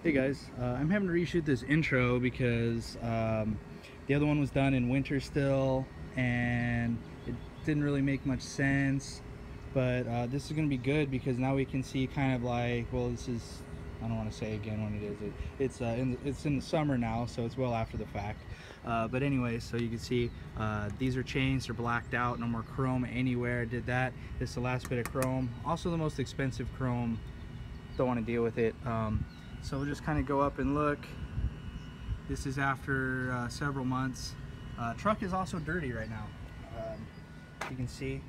Hey guys, I'm having to reshoot this intro because the other one was done in winter still and it didn't really make much sense. But this is going to be good because now we can see kind of like, well, this is, I don't want to say again when it is. It's in the summer now, so it's well after the fact. But anyway, so you can see these are changed, they're blacked out, no more chrome anywhere. Did that. This is the last bit of chrome. Also the most expensive chrome. Don't want to deal with it. So we'll just kind of go up and look. This is after several months. Truck is also dirty right now. You can see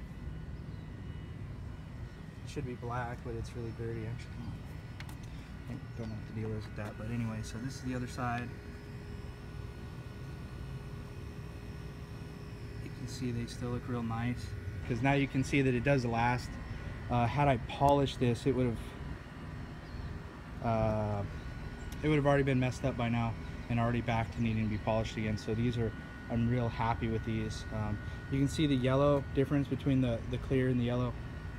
it should be black, but it's really dirty actually. I don't know what the deal is with that, but anyway, so this is the other side. You can see they still look real nice because now you can see that it does last. Had I polished this, it would have already been messed up by now and already back to needing to be polished again. So these are, I'm real happy with these. You can see the yellow difference between the clear and the yellow.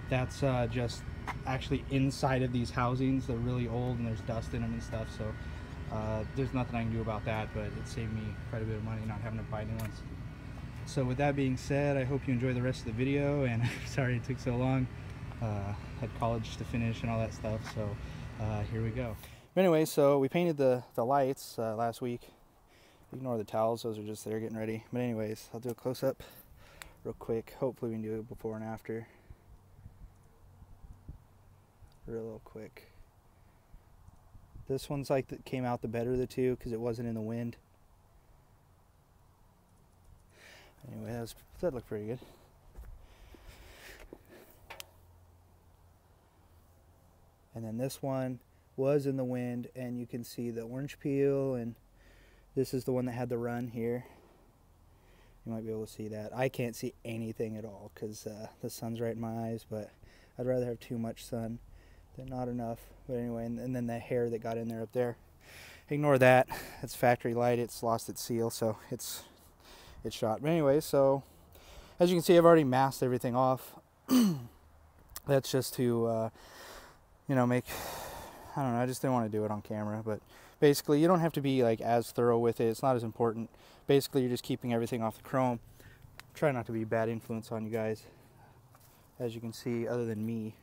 That's just actually inside of these housings. They're really old and there's dust in them and stuff, so there's nothing I can do about that, but it saved me quite a bit of money not having to buy new ones. So with that being said, I hope you enjoy the rest of the video, and sorry it took so long. Had college to finish and all that stuff, so here we go. But anyway, so we painted the lights last week. Ignore the towels, those are just there getting ready. But anyways, I'll do a close-up real quick. Hopefully we can do it before and after. Real quick. This one's like that came out the better of the two because it wasn't in the wind. Anyway, that looked pretty good. And then this one was in the wind, and you can see the orange peel, and this is the one that had the run here. You might be able to see that. I can't see anything at all because the sun's right in my eyes, but I'd rather have too much sun than not enough. But anyway, and then the hair that got in there up there. Ignore that. It's factory light. It's lost its seal, so it's shot. But anyway, so as you can see, I've already masked everything off. That's just to you know, I don't know, I just didn't want to do it on camera, but basically you don't have to be like as thorough with it. It's not as important. Basically you're just keeping everything off the chrome. Try not to be a bad influence on you guys. As you can see, other than me,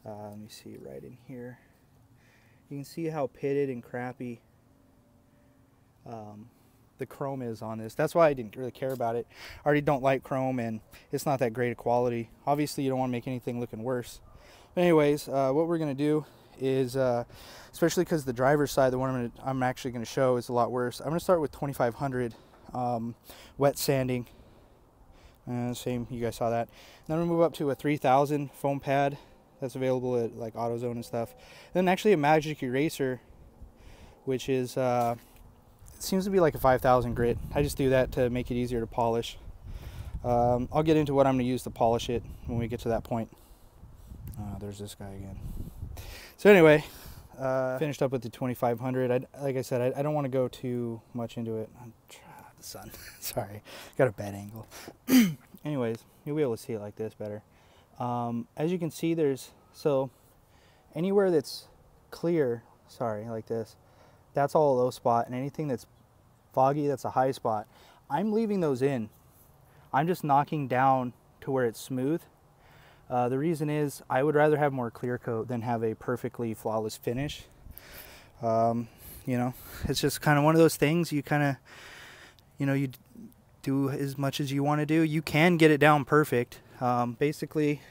let me see right in here. You can see how pitted and crappy the chrome is on this. That's why I didn't really care about it. I already don't like chrome, and it's not that great a quality. Obviously you don't want to make anything looking worse. But anyways, what we're going to do is, especially because the driver's side, the one I'm actually going to show is a lot worse. I'm going to start with 2500 wet sanding. Same, you guys saw that. Then we'll move up to a 3000 foam pad that's available at like AutoZone and stuff. Then actually a magic eraser, which is it seems to be like a 5000 grit. I just do that to make it easier to polish. I'll get into what I'm going to use to polish it when we get to that point. There's this guy again. So anyway, finished up with the 2500. Like I said, I don't want to go too much into it. The sun. Sorry, got a bad angle. Anyways, you'll be able to see it like this better. As you can see, so anywhere that's clear, sorry, like this, that's all a low spot, and anything that's foggy, that's a high spot. I'm leaving those in. I'm just knocking down to where it's smooth. The reason is I would rather have more clear coat than have a perfectly flawless finish. You know, it's just kind of one of those things. You kind of, you know, you do as much as you want to do. You can get it down perfect. Basically,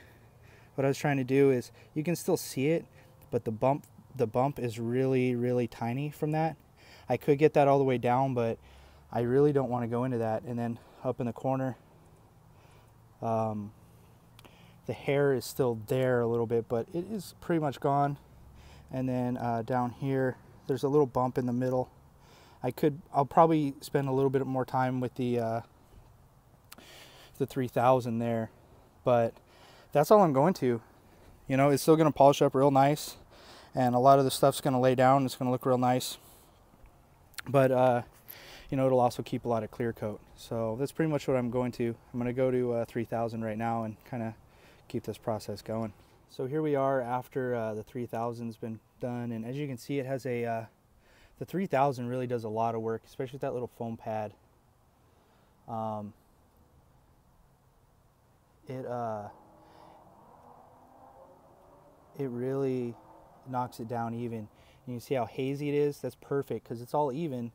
what I was trying to do is you can still see it, but the bump is really, really tiny from that. I could get that all the way down, but I really don't want to go into that. And then up in the corner, the hair is still there a little bit, but it is pretty much gone. And then down here, there's a little bump in the middle. I'll probably spend a little bit more time with the 3000 there, but that's all I'm going to. You know, it's still going to polish up real nice, and a lot of the stuff's going to lay down. It's going to look real nice, but you know, it'll also keep a lot of clear coat. So that's pretty much what I'm going to. I'm going to go to 3000 right now and kind of keep this process going. So here we are after the 3000's been done, and as you can see, it has a the 3000 really does a lot of work, especially with that little foam pad. It really knocks it down even. And you see how hazy it is? That's perfect because it's all even.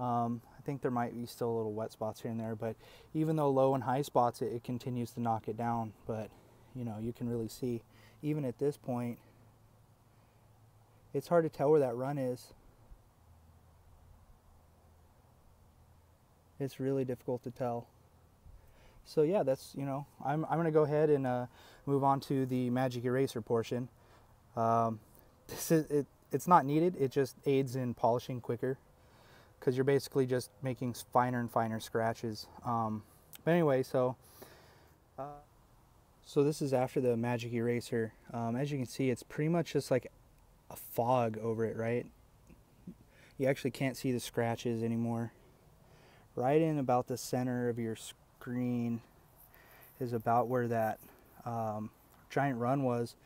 I think there might be still little wet spots here and there, but even though low and high spots, it continues to knock it down. But you know, you can really see, even at this point, it's hard to tell where that run is. It's really difficult to tell. So yeah, that's, you know, I'm going to go ahead and move on to the magic eraser portion. It's not needed. It just aids in polishing quicker because you're basically just making finer and finer scratches. But anyway, so this is after the magic eraser. As you can see, it's pretty much just like a fog over it, right? You actually can't see the scratches anymore. Right in about the center of your screen is about where that giant run was.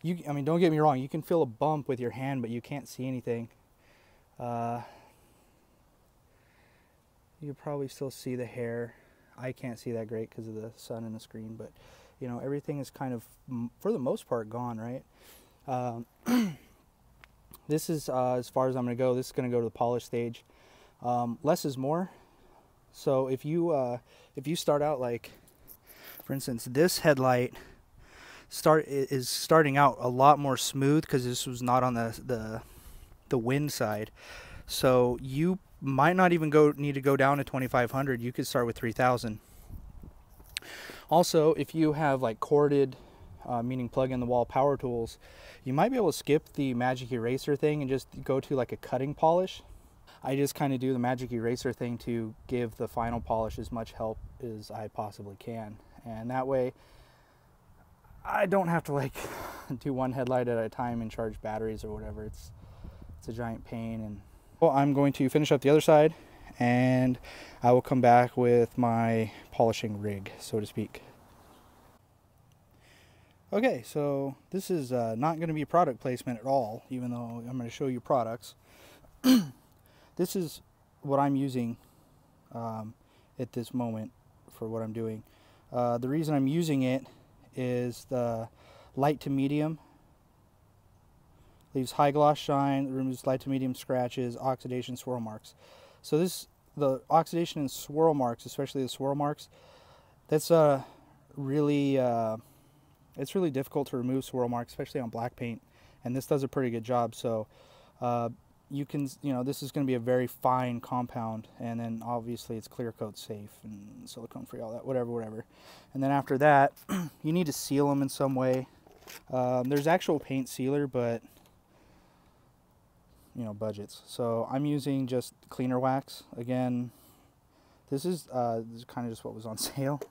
I mean, don't get me wrong, you can feel a bump with your hand, but you can't see anything. You can probably still see the hair. I can't see that great because of the sun and the screen, but you know, everything is kind of, for the most part, gone, right? This is as far as I'm going to go. This is going to go to the polish stage. Less is more. So if you start out like, for instance, this headlight is starting out a lot more smooth because this was not on the wind side. So you might not even need to go down to 2500. You could start with 3000. Also, if you have like corded, meaning plug in the wall power tools, you might be able to skip the magic eraser thing and just go to like a cutting polish. I just kind of do the magic eraser thing to give the final polish as much help as I possibly can. And that way, I don't have to like do one headlight at a time and charge batteries or whatever. It's a giant pain. And well, I'm going to finish up the other side and I will come back with my polishing rig, so to speak. Okay, so this is not going to be product placement at all, even though I'm going to show you products. This is what I'm using at this moment for what I'm doing. The reason I'm using it is the light to medium. Leaves high gloss shine, removes light to medium scratches, oxidation, swirl marks. So the oxidation and swirl marks, especially the swirl marks, that's really it's really difficult to remove swirl marks, especially on black paint, and this does a pretty good job. So you can, you know, this is going to be a very fine compound, and then obviously it's clear coat safe and silicone free, all that, whatever. And then after that, you need to seal them in some way. There's actual paint sealer, but you know, budgets. So I'm using just cleaner wax. Again, this is kind of just what was on sale.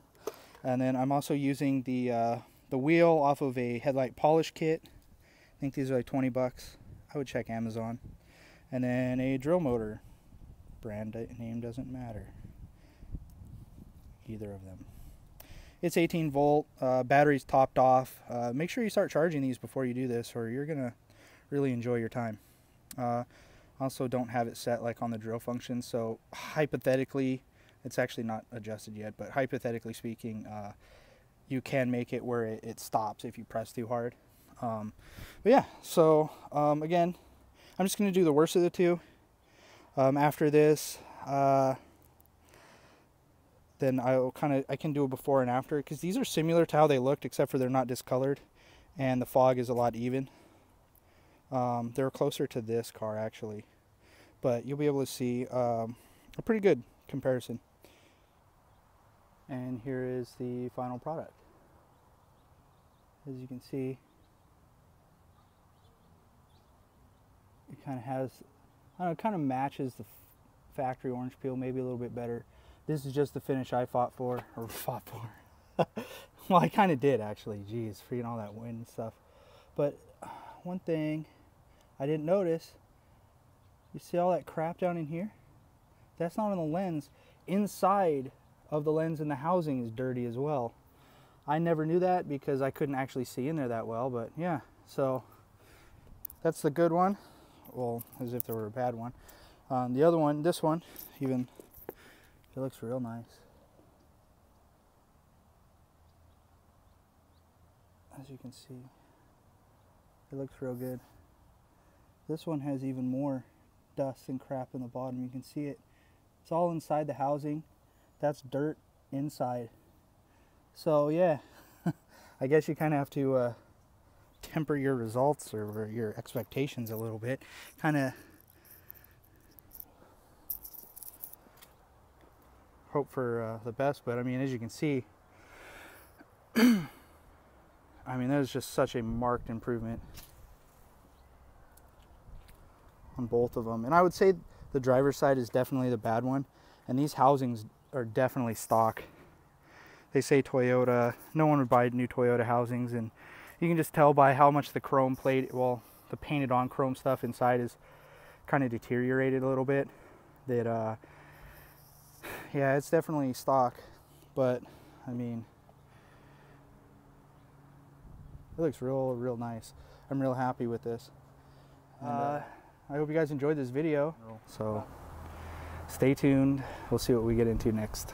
And then I'm also using the wheel off of a headlight polish kit. I think these are like 20 bucks. I would check Amazon. And then a drill motor. Brand name doesn't matter. Either of them. It's 18 volt. Battery's topped off. Make sure you start charging these before you do this, or you're gonna really enjoy your time. Also, don't have it set like on the drill function. So hypothetically, it's actually not adjusted yet, but hypothetically speaking, you can make it where it stops if you press too hard. But yeah, so again, I'm just going to do the worst of the two. After this, then I can do a before and after, because these are similar to how they looked, except for they're not discolored, and the fog is a lot even. They're closer to this car actually, but you'll be able to see a pretty good comparison. And here is the final product. As you can see, it kind of has, I don't know, it kind of matches the factory orange peel, maybe a little bit better. This is just the finish I fought for. Well, I kind of did actually, geez, freaking all that wind and stuff. But one thing I didn't notice, you see all that crap down in here? That's not on the lens. Inside of the lens and the housing is dirty as well. I never knew that because I couldn't actually see in there that well, but yeah, so that's the good one. Well, as if there were a bad one. The other one, this one, even, it looks real nice. As you can see, it looks real good. This one has even more dust and crap in the bottom. You can see it. It's all inside the housing. That's dirt inside. So yeah, I guess you kind of have to temper your results or your expectations a little bit. Kind of hope for the best, but I mean, as you can see, I mean, there's just such a marked improvement on both of them. And I would say the driver's side is definitely the bad one, and these housings are definitely stock. They say Toyota, no one would buy new Toyota housings, and you can just tell by how much the chrome plate, well, the painted on chrome stuff inside is kind of deteriorated a little bit. That yeah, it's definitely stock, but I mean, it looks real nice. I'm real happy with this. And, I hope you guys enjoyed this video. So stay tuned. We'll see what we get into next.